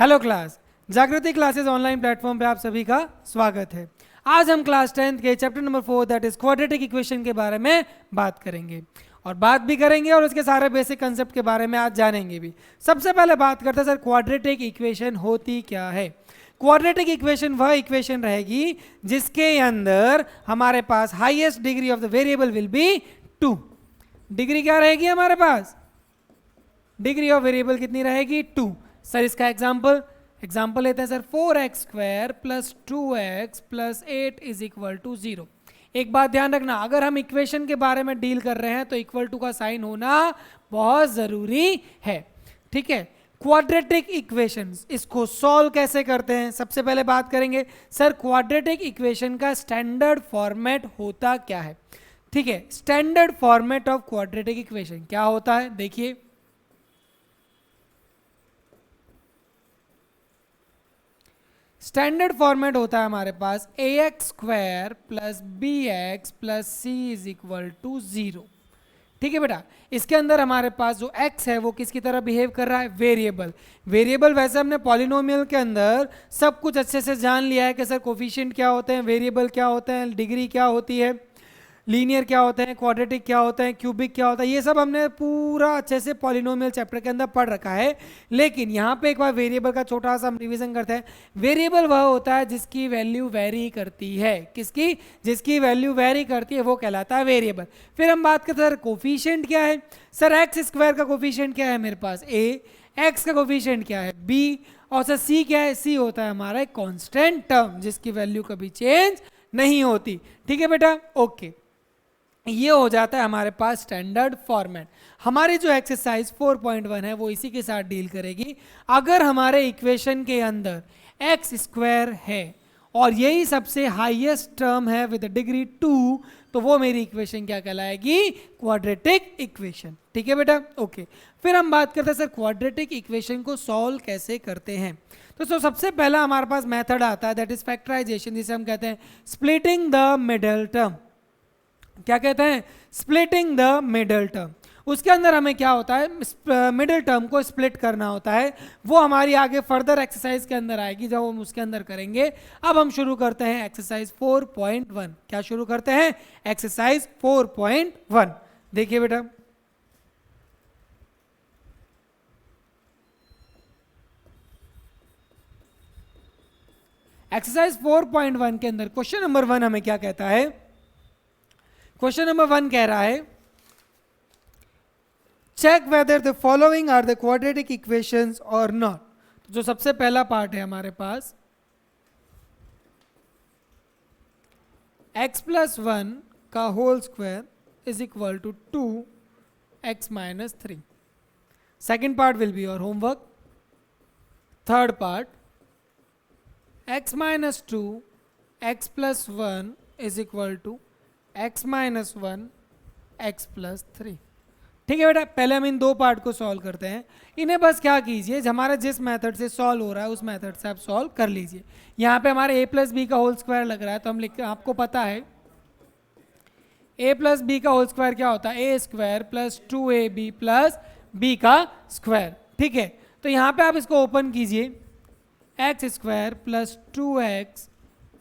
Hello class, जागृति classes online platform पे आप सभी का स्वागत है। आज हम क्लास 10th के chapter number 4 that is quadratic equation के बारे में बात करेंगे और बात भी करेंगे और उसके सारे बेसिक कंसेप्ट के बारे में आज जानेंगे भी। सबसे पहले बात करते हैं सर, क्वाड्रेटिक इक्वेशन होती क्या है। क्वाड्रेटिक इक्वेशन वह इक्वेशन रहेगी जिसके अंदर हमारे पास highest degree of the variable will be 2। Degree क्या रहेगी हमारे पास? डिग्री ऑफ वेरिएबल कितनी रहेगी? 2। सर इसका एग्जाम्पल लेते हैं sir, 4x square plus 2x plus 8 is equal to 0। एक बात ध्यान रखना, अगर हम इक्वेशन के बारे में डील कर रहे हैं तो इक्वल टू का साइन होना बहुत जरूरी है, ठीक है। क्वाड्रेटिक इक्वेशंस, इसको सॉल्व कैसे करते हैं सबसे पहले बात करेंगे। सर क्वाड्रेटिक इक्वेशन का स्टैंडर्ड फॉर्मेट होता क्या है, ठीक है। Standard format of quadratic equation क्या होता है, देखिए स्टैंडर्ड फॉर्मेट होता है हमारे पास ax square plus b x plus c is equal to 0, ठीक है बेटा। इसके अंदर हमारे पास जो x है वो किसकी तरह बिहेव कर रहा है? वेरिएबल। वैसे हमने पॉलिनोमियल के अंदर सब कुछ अच्छे से जान लिया है कि सर कोफिशिएंट क्या होते हैं, वेरिएबल क्या होते हैं, डिग्री क्या होती है, लीनियर क्या होते हैं, क्वाड्रेटिक क्या होते हैं, क्यूबिक क्या होता है, ये सब हमने पूरा अच्छे से पॉलिनोमियल चैप्टर के अंदर पढ़ रखा है। लेकिन यहाँ पे एक बार वेरिएबल का छोटा सा हम रिवीजन करते हैं। वेरिएबल वह होता है जिसकी वैल्यू वेरी करती है, किसकी? जिसकी वैल्यू वेरी करती है वो कहलाता है वेरिएबल। फिर हम बात करते हैं सर कोफिशिएंट क्या है। सर एक्स स्क्वायर का कोफिशिएंट क्या है मेरे पास? ए। एक्स का कोफिशिएंट क्या है? बी। और सर सी क्या है? सी होता है हमारा एक कॉन्स्टेंट टर्म जिसकी वैल्यू कभी चेंज नहीं होती, ठीक है बेटा, ओके। ये हो जाता है हमारे पास स्टैंडर्ड फॉर्मेट। हमारी जो एक्सरसाइज 4.1 है वो इसी के साथ डील करेगी। अगर हमारे इक्वेशन के अंदर एक्स स्क्वायर है और यही सबसे हाईएस्ट टर्म है विद डिग्री 2, तो वो मेरी इक्वेशन क्या कहलाएगी? क्वाड्रेटिक इक्वेशन, ठीक है बेटा, ओके। फिर हम बात करते हैं सर क्वाड्रेटिक इक्वेशन को सॉल्व कैसे करते हैं। तो सबसे पहला हमारे पास मेथड आता है दैट इज फैक्टराइजेशन, जिसे हम कहते हैं स्प्लिटिंग द मिडल टर्म। क्या कहते हैं? Splitting the middle term. उसके अंदर हमें क्या होता है? मिडल टर्म को स्प्लिट करना होता है। वो हमारी आगे फर्दर एक्सरसाइज के अंदर आएगी जब हम उसके अंदर करेंगे। अब हम शुरू करते हैं एक्सरसाइज 4.1। क्या शुरू करते हैं? एक्सरसाइज 4.1। देखिए बेटा, एक्सरसाइज 4.1 के अंदर क्वेश्चन नंबर 1 हमें क्या कहता है? क्वेश्चन नंबर 1 कह रहा है check whether the following are the quadratic equations और नॉट। तो जो सबसे पहला पार्ट है हमारे पास, x प्लस 1 का whole square is equal to 2x minus 3। Second part will be your homework. Third part, x minus 2 x plus 1 is equal to x minus 1 x plus 3, ठीक है बेटा। पहले हम इन दो पार्ट को सॉल्व करते हैं। इन्हें बस क्या कीजिए, हमारा जिस मेथड से सॉल्व हो रहा है उस मेथड से आप सॉल्व कर लीजिए। यहाँ पे हमारे a प्लस बी का होल स्क्वायर लग रहा है तो हम लिख, आपको पता है a प्लस बी का होल स्क्वायर क्या होता है? A square plus 2ab plus b का स्क्वायर, ठीक है। तो यहाँ पे आप इसको ओपन कीजिए, x square plus 2x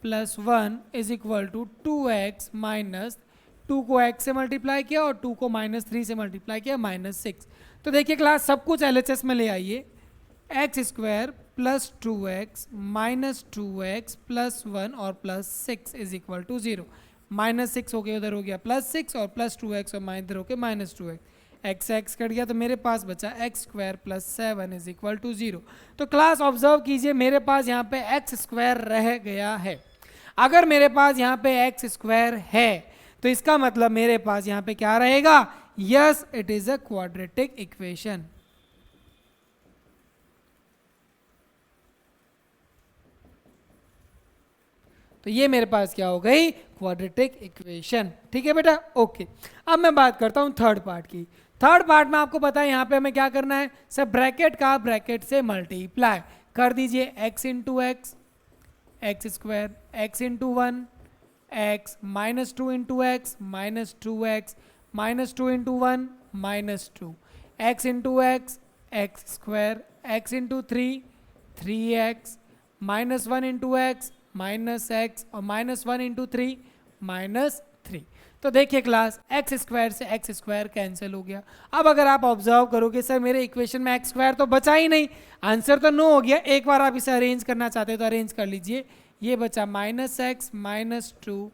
plus 1 is equal to 2x minus 2 को x से मल्टीप्लाई किया और 2 को माइनस 3 से मल्टीप्लाई किया -6। तो देखिए क्लास, सब कुछ LHS में ले आइए। X square plus 2x minus 2x plus 1 और प्लस 6 इज इक्वल टू 0। -6 हो गया, उधर हो गया +6 और प्लस 2x और इधर हो गया -2x। एक्स एक्स कट गया तो मेरे पास बचा x square plus 7 is equal to 0। तो क्लास ऑब्जर्व कीजिए, मेरे पास यहाँ पे एक्स स्क्वायर रह गया है। अगर मेरे पास यहाँ पे एक्स स्क्वायर है तो इसका मतलब मेरे पास यहाँ पे क्या रहेगा? Yes, it is a quadratic equation. तो ये मेरे पास क्या हो गई? क्वाड्रेटिक इक्वेशन, ठीक है बेटा, ओके। अब मैं बात करता हूँ थर्ड पार्ट की। थर्ड पार्ट में आपको पता है यहाँ पे हमें क्या करना है? सब ब्रैकेट का ब्रैकेट से मल्टीप्लाई कर दीजिए। x into x, x square, x into 1 x minus 2 into x minus 2x minus 2 into 1 minus 2 x into x, x square, x into 3 3x, -1 into x minus x और -1 into 3 -3। तो देखिए class x square से x square cancel हो गया। अब अगर आप observe करोगे सर मेरे इक्वेशन में एक्स स्क्वायर तो बचा ही नहीं, आंसर तो नो हो गया। एक बार आप इसे अरेंज करना चाहते हो तो अरेंज कर लीजिए। ये बचा -x -2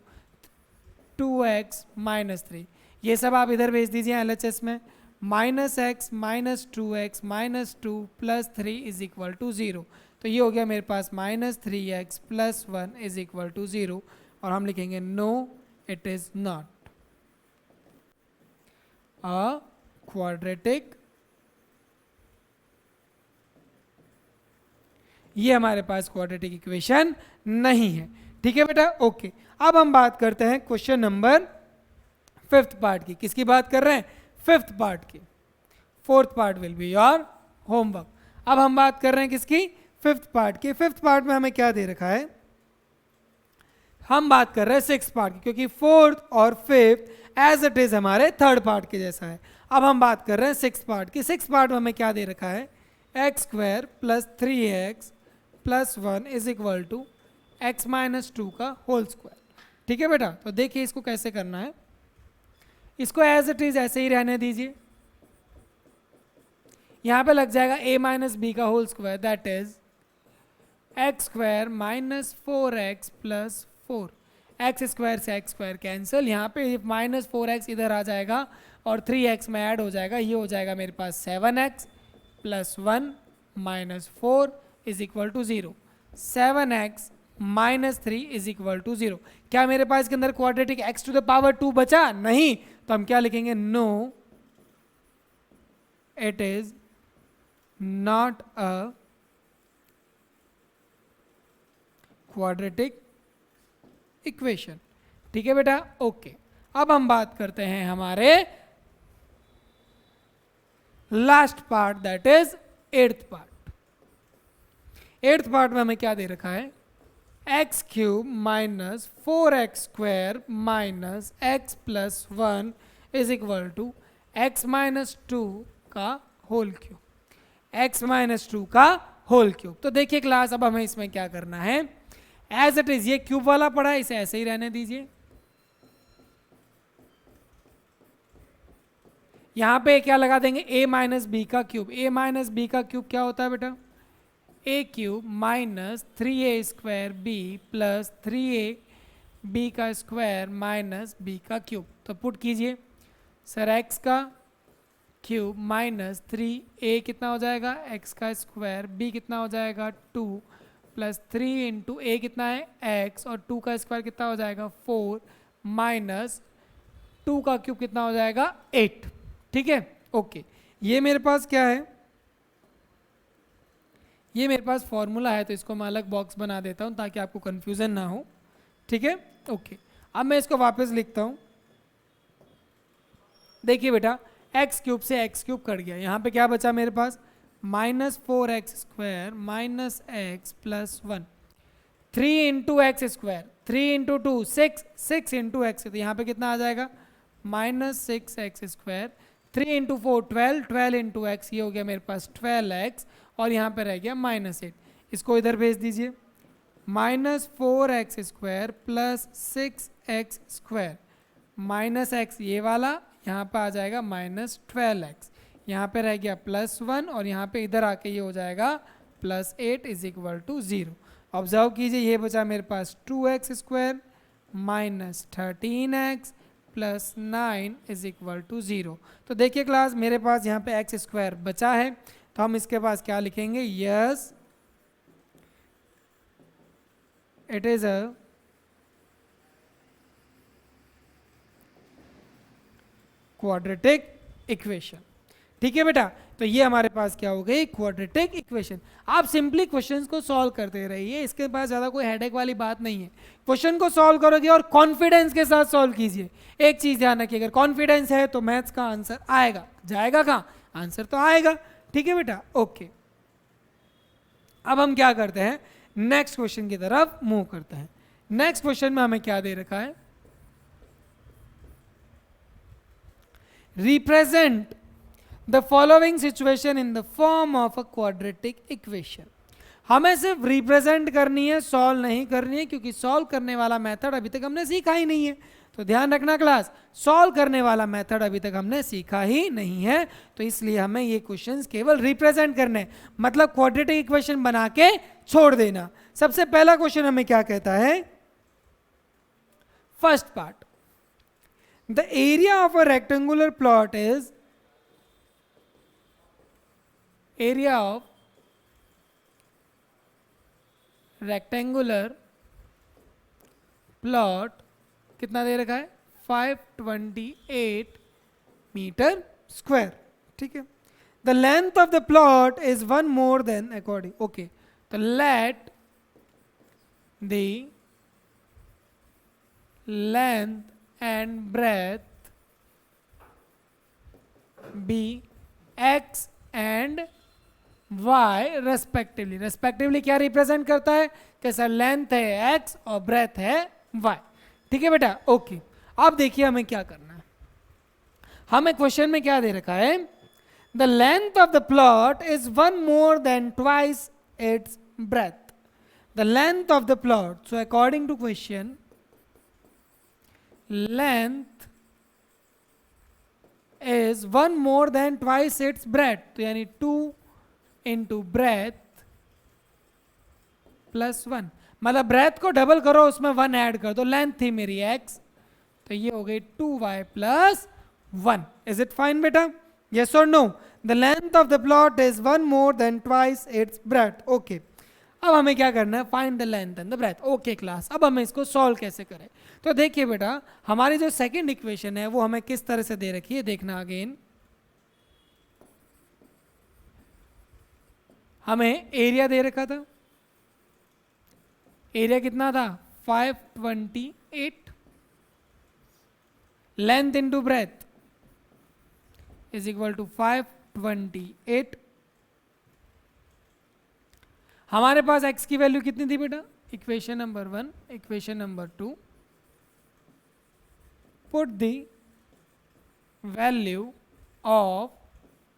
2x -3, ये सब आप इधर भेज दीजिए LHS में। -x -2x -2 + 3 is equal to 0। तो ये हो गया मेरे पास -3x + 1 इज इक्वल टू 0। और हम लिखेंगे no it is not a quadratic. ये हमारे पास क्वाड्रेटिक इक्वेशन नहीं है। ठीक है बेटा, ओके। अब हम बात करते हैं क्वेश्चन नंबर 5th पार्ट की। किसकी बात कर रहे हैं? 5th पार्ट की। 4th part will be your homework. अब हम बात कर रहे हैं किसकी? 5th पार्ट की। 5th पार्ट में हमें क्या दे रखा है? हम बात कर रहे हैं 6th पार्ट की, क्योंकि 4th और 5th एज इट इज हमारे 3rd पार्ट के जैसा है। अब हम बात कर रहे हैं 6th पार्ट की। 6th पार्ट में हमें क्या दे रखा है? x² + 3x + 1 is equal to x -2 का होल स्क्वायर। ठीक है बेटा, तो देखिए इसको कैसे करना है। इसको एज इट इज ऐसे ही रहने दीजिए। यहां पे लग जाएगा a - b का whole square, that is x² -4x + 4। X square से एक्स स्क्वायर कैंसिल, यहाँ पे -4x इधर आ जाएगा और 3x में ऐड हो जाएगा। ये हो जाएगा मेरे पास 7x + 1 - 4 is equal to 0। 7x - 3 is equal to 0। क्या मेरे पास इसके अंदर क्वाड्रेटिक x⁻² बचा? नहीं। तो हम क्या लिखेंगे? No it is not a quadratic equation. ठीक है बेटा, ओके। अब हम बात करते हैं हमारे last part, that is 8th part. 8th part में हमें क्या दे रखा है? x³ - 4x² - x + 1 is equal to x -2 का होल क्यूब। x -2 का होल क्यूब। तो देखिए क्लास, अब हमें इसमें क्या करना है? एज इट इज ये क्यूब वाला पड़ा है, इसे ऐसे ही रहने दीजिए। यहां पे क्या लगा देंगे? a - b का क्यूब। a - b का क्यूब क्या होता है बेटा? a³ - 3a² b + 3ab का स्क्वायर - b का क्यूब। तो पुट कीजिए सर, x का क्यूब -3a कितना हो जाएगा? x का स्क्वायर। b कितना हो जाएगा? 2 + 3 इंटू a कितना है? x, और 2 का स्क्वायर कितना हो जाएगा? 4 - 2 का क्यूब कितना हो जाएगा? 8। ठीक है, ओके। ये मेरे पास क्या है? ये मेरे पास फॉर्मूला है, तो इसको मैं अलग बॉक्स बना देता हूँ ताकि आपको कंफ्यूजन ना हो। ठीक है, ओके। अब मैं इसको वापस लिखता हूँ। देखिए बेटा, x³ से x³ कट गया। यहाँ पे क्या बचा मेरे पास? -4x² - x + 1। 3 into x², 3 into 2 6, 6 into x। तो यहाँ पे कितना आ जाएगा? -6x²। 3 इंटू 4 12, 12 इंटू एक्स, ये हो गया मेरे पास 12x। और यहाँ पे रह गया -8। इसको इधर भेज दीजिए। -4x² + 6x² -x, ये वाला यहाँ पे आ जाएगा -12x। यहाँ पे रह गया +1 और यहाँ पे इधर आके ये हो जाएगा +8 इज इक्वल टू 0। ऑब्जर्व कीजिए, ये बचा मेरे पास 2x² - 13x + 9 is equal to 0। तो देखिए क्लास, मेरे पास यहाँ पे x² बचा है, तो हम इसके पास क्या लिखेंगे? Yes it is a quadratic equation. ठीक है बेटा, तो ये हमारे पास क्या हो गई? Quadratic equation. आप सिंपली क्वेश्चंस को सॉल्व करते रहिए, इसके पास ज़्यादा कोई हेडेक वाली बात नहीं है। क्वेश्चन को सॉल्व करोगे और कॉन्फिडेंस के साथ सॉल्व कीजिए। एक चीज़ ध्यान रखिए, अगर कॉन्फिडेंस है तो मैथ्स का आंसर आएगा। जाएगा कहाँ? आंसर तो आएगा। ठीक है बेटा, ओके। अब हम क्या करते हैं? नेक्स्ट क्वेश्चन की तरफ मूव करते हैं। नेक्स्ट क्वेश्चन में हमें क्या दे रखा है? Represent the following situation in the form of a quadratic equation. हमें सिर्फ रिप्रेजेंट करनी है, सॉल्व नहीं करनी है, क्योंकि सॉल्व करने वाला मेथड अभी तक हमने सीखा ही नहीं है। तो ध्यान रखना क्लास, सॉल्व करने वाला मेथड अभी तक हमने सीखा ही नहीं है, तो इसलिए हमें ये क्वेश्चंस केवल रिप्रेजेंट करने, मतलब क्वाड्रेटिक इक्वेशन बना के छोड़ देना। सबसे पहला क्वेश्चन हमें क्या कहता है, first part, the area of a rectangular plot is, area of rectangular plot कितना दे रखा है, 528 मीटर स्क्वायर, ठीक है। The length of the plot is one more than according, okay, तो let the length and breadth be x and y respectively. Respectively क्या represent करता है कि सर लेंथ है एक्स और ब्रेथ है वाई, ठीक है बेटा, ओके। अब देखिए हमें क्या करना है, हमें क्वेश्चन में क्या दे रखा है, the length of the plot is one more than twice its breadth, the length of the plot, so according to question length is one more than twice its breadth, तो यानी 2 इंटू ब्रेथ प्लस 1, मतलब breath को double करो, उसमें 1 add कर दो, length थी मेरी x, तो ये हो गई 2y plus 1। Is it fine बेटा, यस और no? The length of the plot is one more than twice its breadth, okay. अब हमें क्या करना है, find the length and the breadth, okay class. अब हमें इसको सॉल्व कैसे करें, तो देखिए बेटा, हमारी जो सेकेंड इक्वेशन है वो हमें किस तरह से दे रखी है, देखना अगेन, हमें एरिया दे रखा था, एरिया कितना था 528, length into breadth is equal to 528। हमारे पास x की वैल्यू कितनी थी बेटा, equation number 1, equation number 2, put the value of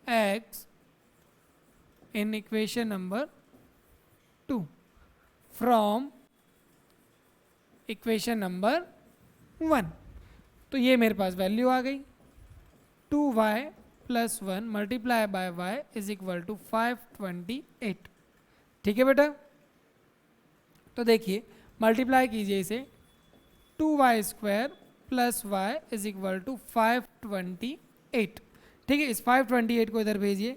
x in equation number 2 from equation number 1, तो ये मेरे पास वैल्यू आ गई 2y plus 1 multiply by y is equal to 528, ठीक है बेटा। तो देखिए मल्टीप्लाई कीजिए इसे, 2y square plus y is equal to 528, ठीक है। इस 528 को इधर भेजिए,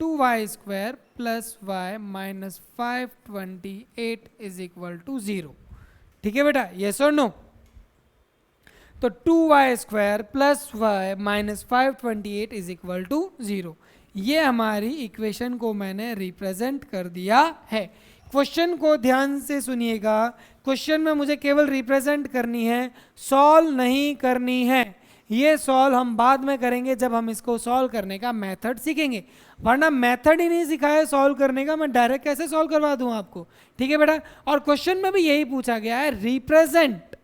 2y square plus y minus 528 is equal to 0, ठीक है बेटा, यस और नो? तो 2y square plus y minus 528 is equal to 0, ये हमारी इक्वेशन को मैंने रिप्रेजेंट कर दिया है। क्वेश्चन को ध्यान से सुनिएगा, क्वेश्चन में मुझे केवल रिप्रेजेंट करनी है, सॉल्व नहीं करनी है। ये सॉल्व हम बाद में करेंगे जब हम इसको सॉल्व करने का मेथड सीखेंगे, वरना मेथड ही नहीं सिखाया सॉल्व करने का, मैं डायरेक्ट कैसे सॉल्व करवा दूं आपको, ठीक है बेटा। और क्वेश्चन में भी यही पूछा गया है, रिप्रेजेंट,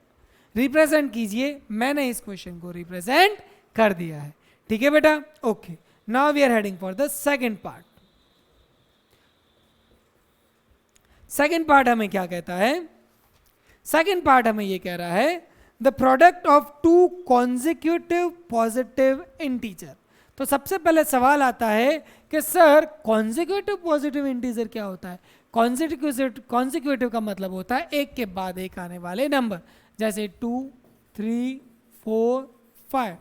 रिप्रेजेंट कीजिए, मैंने इस क्वेश्चन को रिप्रेजेंट कर दिया है, ठीक है बेटा, okay. Now we are heading for the second part. Second part हमें क्या कहता है, सेकेंड पार्ट हमें ये कह रहा है the product of two consecutive positive integer. तो सबसे पहले सवाल आता है कि सर कॉन्जिक्यूटिव पॉजिटिव इंटीजर क्या होता है। कॉन्जिक्यूटिव का मतलब होता है एक के बाद एक आने वाले नंबर, जैसे 2, 3, 4, 5,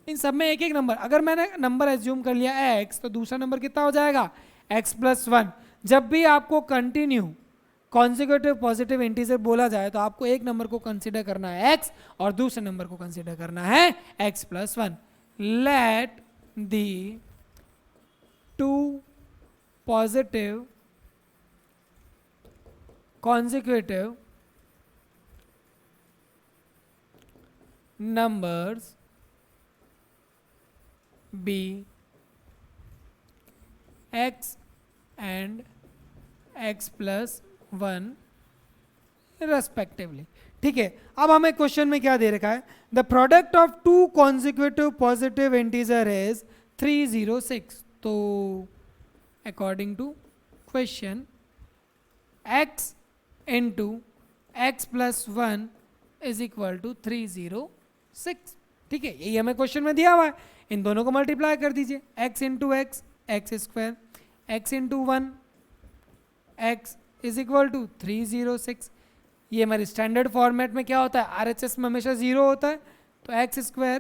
इन सब में एक एक नंबर। अगर मैंने नंबर एज्यूम कर लिया x, तो दूसरा नंबर कितना हो जाएगा x प्लस 1। जब भी आपको कंटिन्यू कॉन्जिक्यूटिव पॉजिटिव इंटीजर बोला जाए तो आपको एक नंबर को कंसीडर करना है x और दूसरे नंबर को कंसीडर करना है x plus 1। Let the two positive consecutive numbers be x and x plus 1 respectively, ठीक है। अब हमें क्वेश्चन में क्या दे रखा है, the product of two consecutive positive integer is 306। तो according to question x into x plus 1 is equal to 306। ठीक है, यही हमें क्वेश्चन में दिया हुआ है। इन दोनों को मल्टीप्लाई कर दीजिए, x into x x square, x into 1 x is equal to 306। ये हमारे स्टैंडर्ड फॉर्मेट में क्या होता है, RHS में हमेशा 0 होता है, तो x square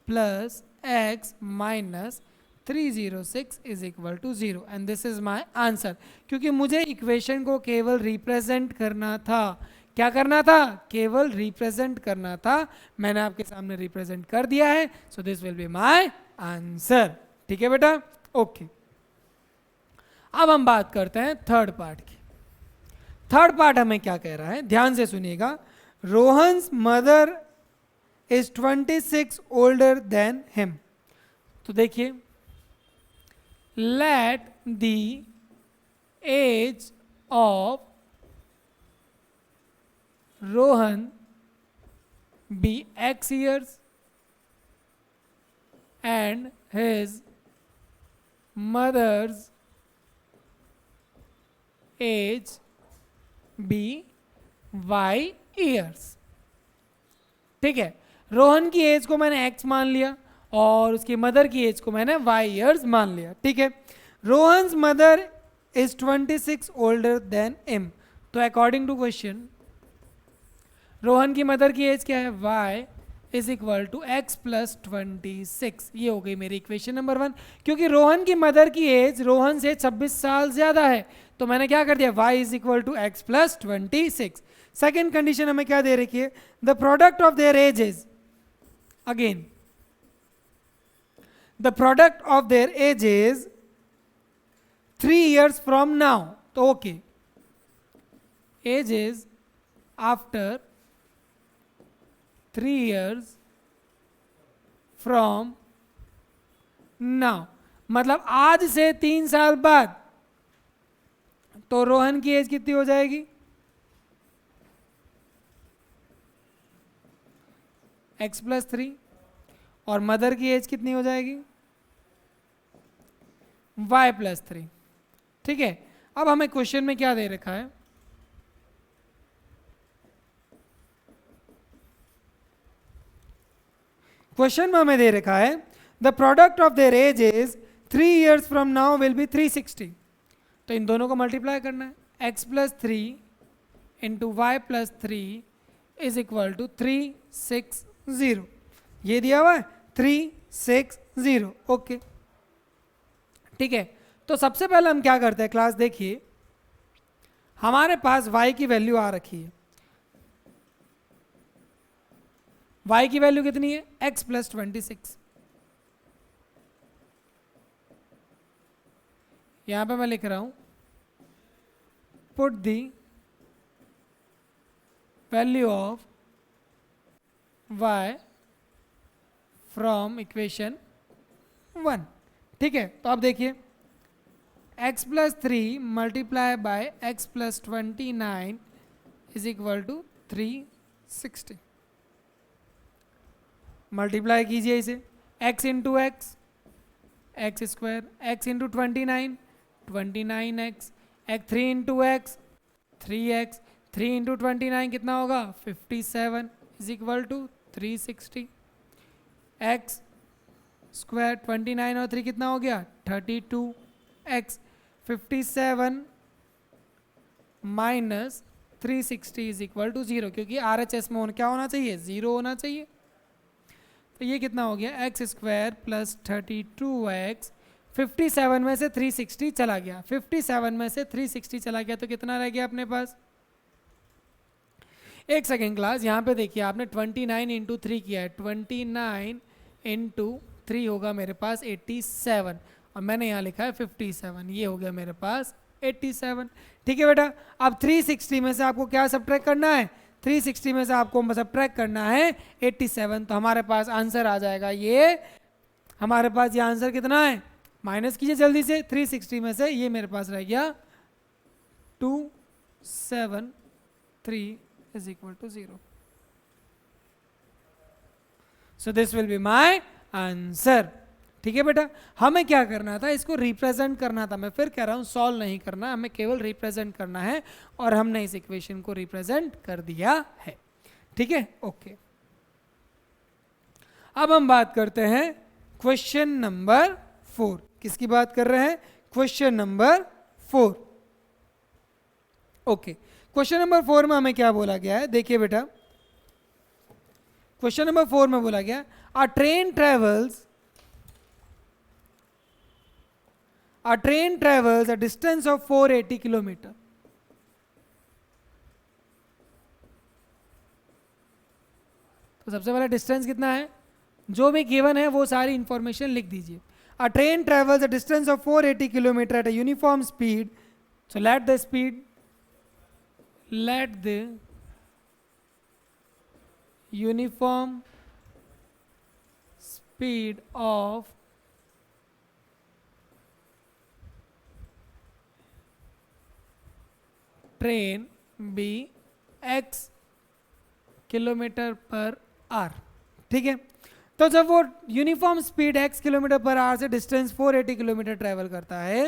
plus x minus 306 is equal to 0 and this is my answer. क्योंकि मुझे इक्वेशन को केवल रिप्रेजेंट करना था, क्या करना था, केवल रिप्रेजेंट करना था। मैंने आपके सामने रिप्रेजेंट कर दिया है, so this will be my answer. ठीक है बेटा, ओके। अब हम बात करते हैं थर्ड पार्ट की। थर्ड पार्ट हमें क्या कह रहा है, ध्यान से सुनिएगा। Rohan's mother is 26 older than him. तो देखिए, let the age of Rohan be x years and his mother's age be y years। ठीक है, रोहन की एज को मैंने x मान लिया और उसकी मदर की एज को मैंने y years मान लिया। ठीक है, Rohan's mother is 26 older than him. तो अकॉर्डिंग टू क्वेश्चन रोहन की मदर की एज क्या है, y is equal to x plus 26। ये हो गई मेरी इक्वेशन नंबर 1। क्योंकि रोहन की मदर की एज रोहन से 26 साल ज्यादा है, तो मैंने क्या कर दिया, y is equal to x plus 26। Second condition हमें क्या दे रखी है, the product of their ages, again the product of their ages 3 years from now. तो okay, ages after 3 years from now, मतलब आज से 3 साल बाद। तो रोहन की एज कितनी हो जाएगी, x प्लस 3, और मदर की एज कितनी हो जाएगी, y प्लस 3। ठीक है, अब हमें क्वेश्चन में क्या दे रखा है, क्वेश्चन में हमें दे रखा है the product of their ages 3 years from now will be 360। तो इन दोनों को मल्टीप्लाई करना है, x plus 3 into y plus 3 is equal to 360। ये दिया हुआ है 360। ओके, ठीक है। तो सबसे पहले हम क्या करते हैं क्लास, देखिए हमारे पास y की वैल्यू आ रखी है, y की वैल्यू कितनी है, x प्लस 26। यहां पे मैं लिख रहा हूं put the value of y from equation 1। ठीक है, तो अब देखिए x plus 3 multiply by x plus 29 is equal to 360। Multiply कीजिए इसे, x into x x square, x into 29 29x, x 3 into x 3x, 3 into 29 कितना होगा 57 is equal to 360। x square 29 और 3 कितना हो गया 32x, 57 minus 360 is equal to 0, क्योंकि RHS में क्या होना चाहिए, 0 होना चाहिए। तो ये कितना हो गया एक्स स्क्वायर प्लस 32x, 57 में से 360 चला गया, 57 में से 360 चला गया तो कितना रह गया अपने पास, एक सेकेंड क्लास, यहाँ पे देखिए आपने 29 इंटू 3 किया है, 29 इंटू 3 होगा मेरे पास 87 और मैंने यहाँ लिखा है 57, ये हो गया मेरे पास 87। ठीक है बेटा, अब 360 में से आपको क्या सब्ट्रैक्ट करना है, 360 में से आपको सब्ट्रैक्ट करना है 87, तो हमारे पास आंसर आ जाएगा ये, हमारे पास ये आंसर कितना है, माइनस कीजिए जल्दी से, 360 में से ये मेरे पास रह गया 273 is equal to 0. So this will be my answer. ठीक है बेटा, हमें क्या करना था, इसको रिप्रेजेंट करना था। मैं फिर कह रहा हूँ सॉल्व नहीं करना, हमें केवल रिप्रेजेंट करना है, और हमने इस इक्वेशन को रिप्रेजेंट कर दिया है। ठीक है, ओके। अब हम बात करते हैं क्वेश्चन नंबर 4। किसकी बात कर रहे हैं? Question number 4। Okay, question number 4 में हमें क्या बोला गया है, देखिए बेटा, क्वेश्चन नंबर 4 में बोला गया अ train travels a distance of 480 kilometre. तो सबसे पहले डिस्टेंस कितना है, जो भी गिवन है वो सारी इंफॉर्मेशन लिख दीजिए। A train travels a distance of 480 kilometre at a uniform speed. So let the uniform speed of train be x kilometre per hour. ठीक है, तो जब वो uniform speed x kilometre per hour से डिस्टेंस 480 किलोमीटर ट्रेवल करता है,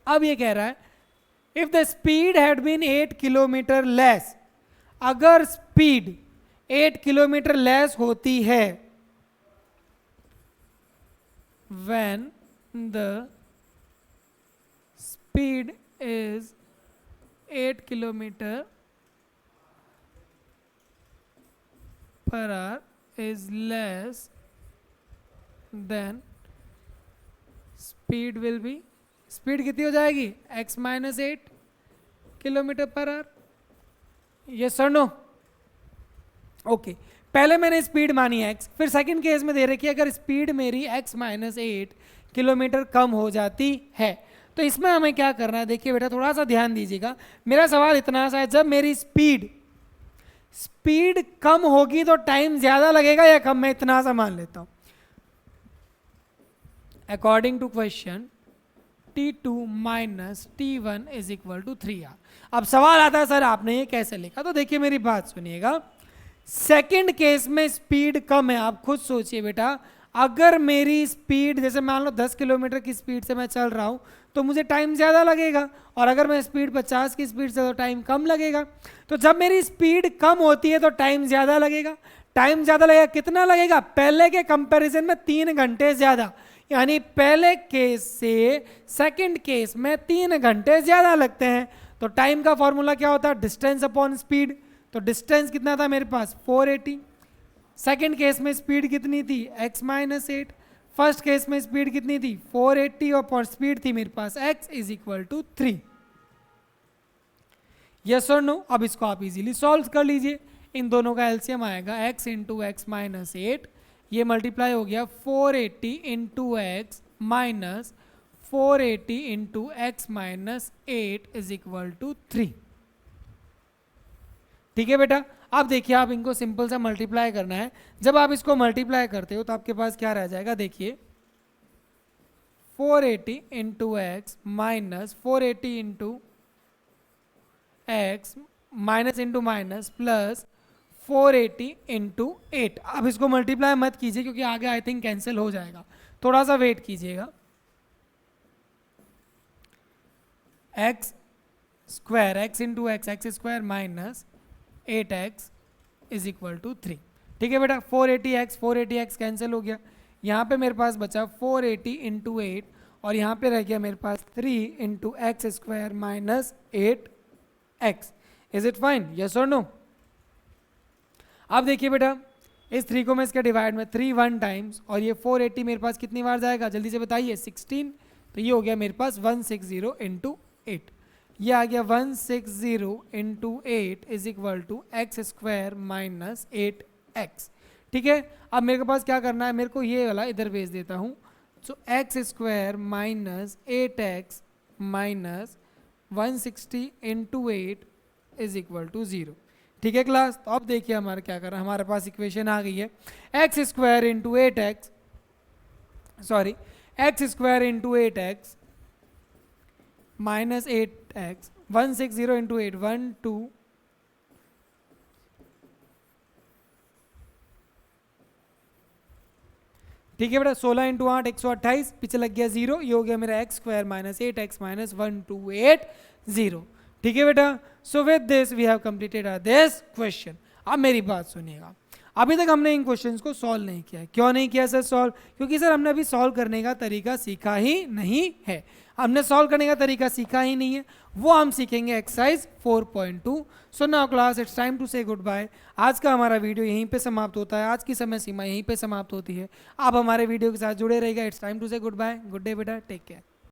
अब ये कह रहा है if the speed had been 8 kilometre less, अगर स्पीड 8 किलोमीटर लेस होती है, when the speed is 8 kilometre per our is less than speed will be, speed कितनी हो जाएगी, x minus 8 kilometre per our. Yes और नो? ओके, पहले मैंने speed मानी x, फिर सेकंड केस में दे रखी है अगर स्पीड मेरी x माइनस 8 किलोमीटर कम हो जाती है, तो इसमें हमें क्या करना है, देखिए बेटा थोड़ा सा ध्यान दीजिएगा। मेरा सवाल इतना सा है, जब मेरी स्पीड कम होगी तो टाइम ज्यादा लगेगा या कम, मैं इतना सा मान लेता हूं। According to question T2 minus T1 is equal to 3R। अब सवाल आता है सर आपने ये कैसे लिखा, तो देखिए मेरी बात सुनिएगा। सेकंड केस में स्पीड कम है, आप खुद सोचिए बेटा, अगर मेरी स्पीड जैसे मान लो 10 किलोमीटर की स्पीड से मैं चल रहा हूं तो मुझे टाइम ज़्यादा लगेगा, और अगर मैं स्पीड 50 की स्पीड से तो टाइम कम लगेगा। तो जब मेरी स्पीड कम होती है तो टाइम ज़्यादा लगेगा। टाइम ज़्यादा लगेगा, कितना लगेगा, पहले के कंपैरिजन में 3 घंटे ज़्यादा, यानी पहले केस से सेकंड केस में 3 घंटे ज़्यादा लगते हैं। तो टाइम का फॉर्मूला क्या होता है, डिस्टेंस अपॉन स्पीड। तो डिस्टेंस कितना था मेरे पास 480, सेकंड केस में स्पीड कितनी थी x माइनस 8, फर्स्ट केस में स्पीड कितनी थी 480 और स्पीड थी मेरे पास x is equal to 3। Yes और नो? अब इसको आप इजीली सॉल्व कर लीजिए, इन दोनों का एलसीएम आएगा x इंटू एक्स माइनस 8, ये मल्टीप्लाई हो गया 480 into x minus 480 into x minus 8 is equal to 3। ठीक है बेटा, अब देखिए आप इनको सिंपल सा मल्टीप्लाई करना है। जब आप इसको मल्टीप्लाई करते हो तो आपके पास क्या रह जाएगा, देखिए 480 into x minus 480 into x minus into minus plus 480 into 8। अब इसको मल्टीप्लाई मत कीजिए क्योंकि आगे आई थिंक कैंसिल हो जाएगा, थोड़ा सा वेट कीजिएगा। X square, x into x, x square minus 8x is equal to 3। ठीक है बेटा, 480x कैंसिल हो गया, यहाँ पे मेरे पास बचा 480 इंटू 8 और यहाँ पे रह गया मेरे पास 3 into x square minus 8x। Is it fine, yes और नो? अब देखिए बेटा, इस 3 को मैं इसके डिवाइड में 3 1 टाइम्स, और ये 480 मेरे पास कितनी बार जाएगा, जल्दी से बताइए, 16। तो ये हो गया मेरे पास 160 इंटू 8, ये आ गया 160 into 8 is equal to x square minus 8x। ठीक है, अब मेरे पास क्या करना है, मेरे को ये वाला इधर भेज देता हूँ। So x square minus 8x minus 160 into 8 is equal to 0। ठीक है क्लास, तो अब देखिए हमारा क्या कर रहा है, हमारे पास इक्वेशन आ गई है x square into 8x, sorry x square into 8x minus 8x, 160 into 8, 1 2 ठीक है बेटा, 16 इंटू 8 128, पीछे लग गया 0, ये हो गया मेरा x square minus 8x minus 1280। ठीक है बेटा, so with this we have completed this question. अब मेरी बात सुनिएगा, अभी तक हमने इन क्वेश्चंस को सॉल्व नहीं किया। क्यों नहीं किया सर सॉल्व? क्योंकि सर हमने अभी सॉल्व करने का तरीका सीखा ही नहीं है। हमने सॉल्व करने का तरीका सीखा ही नहीं है, वो हम सीखेंगे exercise 4.2। So now class it's time to say goodbye. आज का हमारा वीडियो यहीं पे समाप्त होता है, आज की समय सीमा यहीं पे समाप्त होती है। आप हमारे वीडियो के साथ जुड़े रहिएगा। It's time to say good bye. Good day बेटा, टेक केयर।